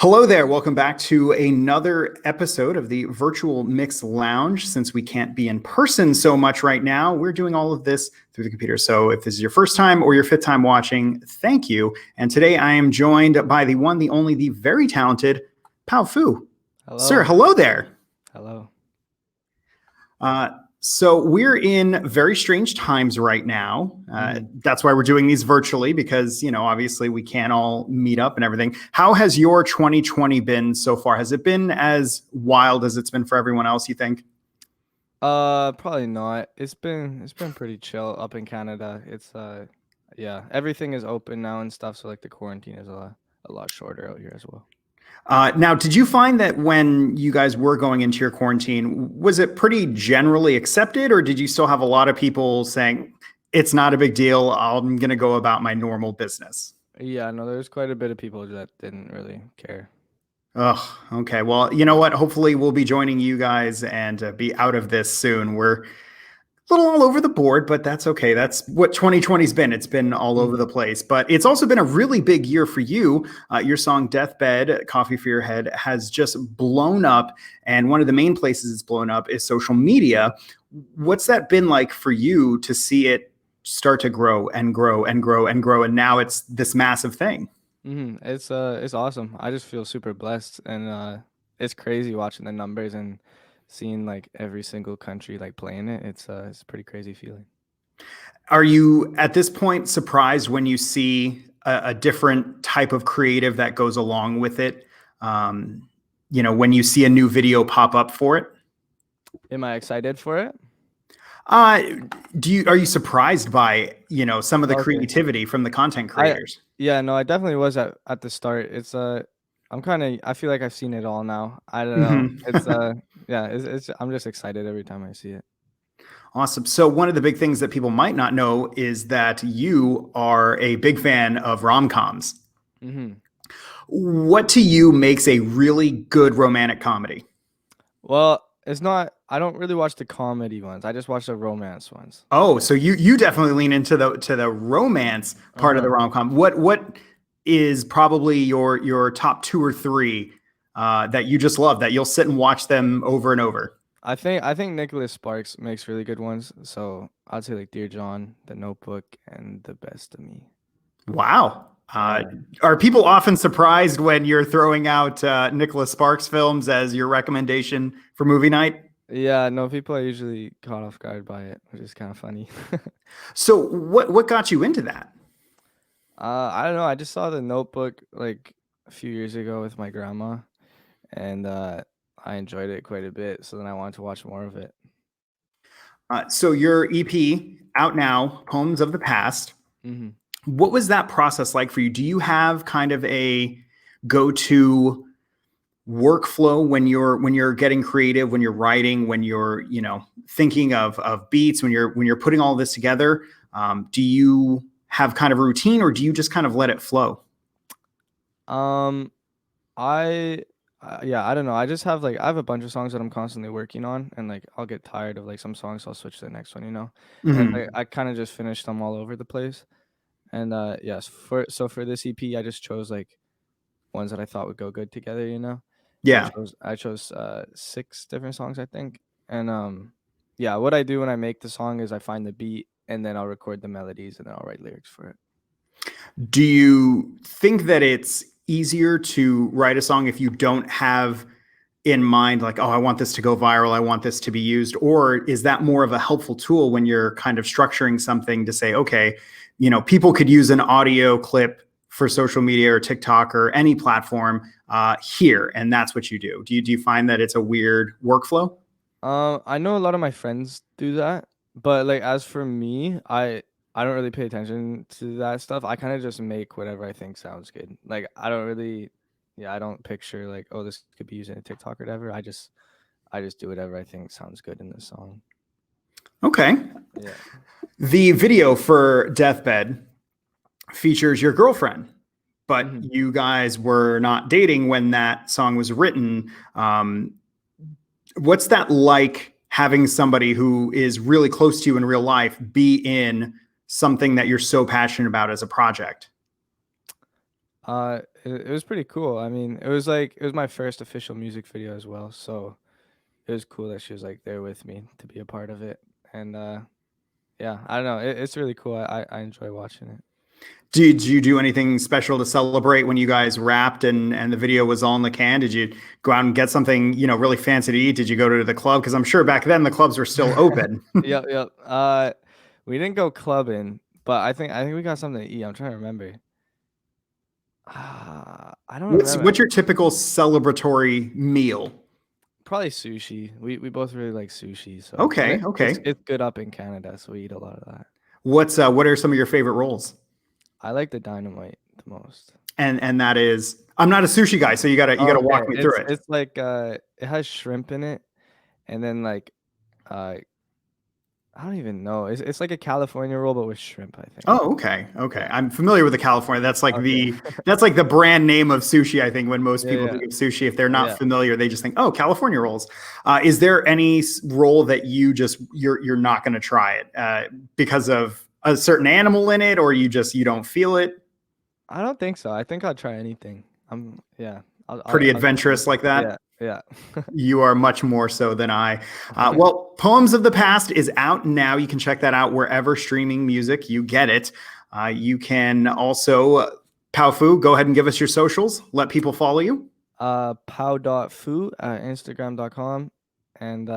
Hello there. Welcome back to another episode of the Virtual Mix Lounge. Since we can't be in person so much right now, we're doing all of this through the computer. So if this is your first time or your fifth time watching, thank you. And today I am joined by the one, the only, the very talented Powfu. Sir, Hello. hello there. Hello. So we're in very strange times right now. That's why we're doing these virtually because, obviously we can't all meet up and everything. How has your 2020 been so far? Has it been as wild as it's been for everyone else, you think? Probably not. It's been pretty chill up in Canada. Yeah, everything is open now and stuff, so like the quarantine is a lot shorter out here as well. Now, did you find that when you guys were going into your quarantine, was it pretty generally accepted, or did you still have a lot of people saying, it's not a big deal, I'm going to go about my normal business? Yeah, no, there's quite a bit of people that didn't really care. Oh, okay. Well, you know what? Hopefully, we'll be joining you guys and be out of this soon. We're a little all over the board, but that's okay. That's what 2020's been. It's been all over the place, but it's also been a really big year for you. Your song Deathbed, Coffee for Your Head, has just blown up. And one of the main places it's blown up is social media. What's that been like for you to see it start to grow and grow and grow and grow? And now it's this massive thing. It's awesome. I just feel super blessed, and it's crazy watching the numbers and seeing like every single country like playing it. It's a pretty crazy feeling. Are you at this point surprised when you see a different type of creative that goes along with it? When you see a new video pop up for it? Am I excited for it? Uh, are you surprised by, some of the Okay. creativity from the content I creators? Yeah, no, I definitely was at the start. I feel like I've seen it all now. I don't know. Mhm. Yeah, I'm just excited every time I see it. Awesome. So one of the big things that people might not know is that you are a big fan of rom-coms. hmm What to you makes a really good romantic comedy? Well, it's not. I don't really watch the comedy ones. I just watch the romance ones. Oh, so you definitely lean into the romance part of the Uh-huh. rom-com. What is probably your top two or three that you just love that you'll sit and watch them over and over? I think Nicholas Sparks makes really good ones. So I'd say like Dear John, The Notebook, and The Best of Me. Wow. Yeah. Are people often surprised when you're throwing out Nicholas Sparks films as your recommendation for movie night? Yeah, no, people are usually caught off guard by it, which is kind of funny. So what got you into that? I don't know. I just saw The Notebook like a few years ago with my grandma, and I enjoyed it quite a bit. So then I wanted to watch more of it. So your EP out now, Poems of the Past. hmm What was that process like for you? Do you have kind of a go-to workflow when you're getting creative, when you're writing, when you're thinking of beats, when you're putting all this together? Do you have kind of a routine, or do you just kind of let it flow? Um, I yeah, I don't know. I just have like I have a bunch of songs that I'm constantly working on, and like I'll get tired of like some songs, so I'll switch to the next one. And it's like Mhm. I kind of just finished them all over the place. And yes, for this EP, I just chose like ones that I thought would go good together. And I Yeah. chose I chose 6 different songs, I think. And yeah, what I do when I make the song is I find the beat and then I'll record the melodies and then I'll write lyrics for it. Do you think that it's easier to write a song if you don't have in mind, like, oh, I want this to go viral, I want this to be used? Or is that more of a helpful tool when you're kind of structuring something to say, okay, people could use an audio clip for social media or TikTok or any platform here, and that's what you do. Do you find that it's a weird workflow? I know a lot of my friends do that, but like as for me, I don't really pay attention to that stuff. I kind of just make whatever I think sounds good. Like I don't really, yeah, I don't picture like, oh, this could be used in a TikTok or whatever. I just do whatever I think sounds good in the song. Okay. Yeah. The video for Deathbed features your girlfriend, but hmm you guys were not dating when that song was written. What's that like, having somebody who is really close to you in real life be in something that you're so passionate about as a project? It was pretty cool. I mean, it was my first official music video as well, so it was cool that she was like there with me to be a part of it. And yeah, I don't know, it's really cool. I enjoy watching it. Did you do anything special to celebrate when you guys wrapped and the video was all in the can? Did you go out and get something, really fancy to eat? Did you go to the club? Because I'm sure back then the clubs were still open. Yep, yep. We didn't go clubbing, but I think we got something to eat. I'm trying to remember. I don't remember. What's your typical celebratory meal? Probably sushi. We both really like sushi, so and Okay, it's okay. it's good up in Canada, so we eat a lot of that. What are some of your favorite rolls? I like the dynamite the most. And that is, I'm not a sushi guy, so you gotta Okay, walk me through it's it. it's like it has shrimp in it, and then like uh I don't even know. It's like a California roll but with shrimp, I think. Oh, okay, okay. Yeah. I'm familiar with the California. Okay. That's like the brand name of sushi. I think when most Yeah, people yeah, think of sushi, if they're not yeah. familiar, they just think, oh, California rolls. Is there any roll that you're not going to try it because of a certain animal in it, or you don't feel it? I don't think so. I think I'll try anything. Yeah. Pretty I'll try adventurous anything. like that. Yeah, yeah. You are much more so than I. Well, Poems of the Past is out now. You can check that out wherever streaming music you get it. You can also, Powfu, go ahead and give us your socials. Let people follow you. Pow.fu at Instagram.com and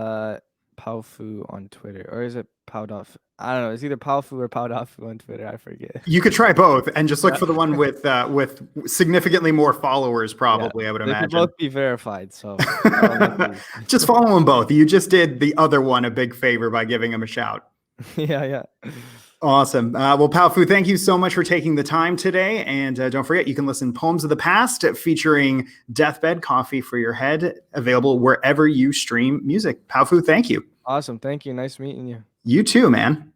Powfu on Twitter. Or is it Pow.fu? I don't know. It's either Powfu or Pow.fu on Twitter. I forget. You could try both and just look Yeah. for the one with significantly more followers, Yeah. probably, I would They could imagine. both be verified, so I'll let these. Just follow them both. You just did the other one a big favor by giving him a shout. Yeah, yeah. Awesome. Well, Powfu, thank you so much for taking the time today. And don't forget, you can listen Poems of the Past featuring Deathbed Coffee for Your Head, available wherever you stream music. Powfu, thank you. Awesome. Thank you. Nice meeting you. You too, man.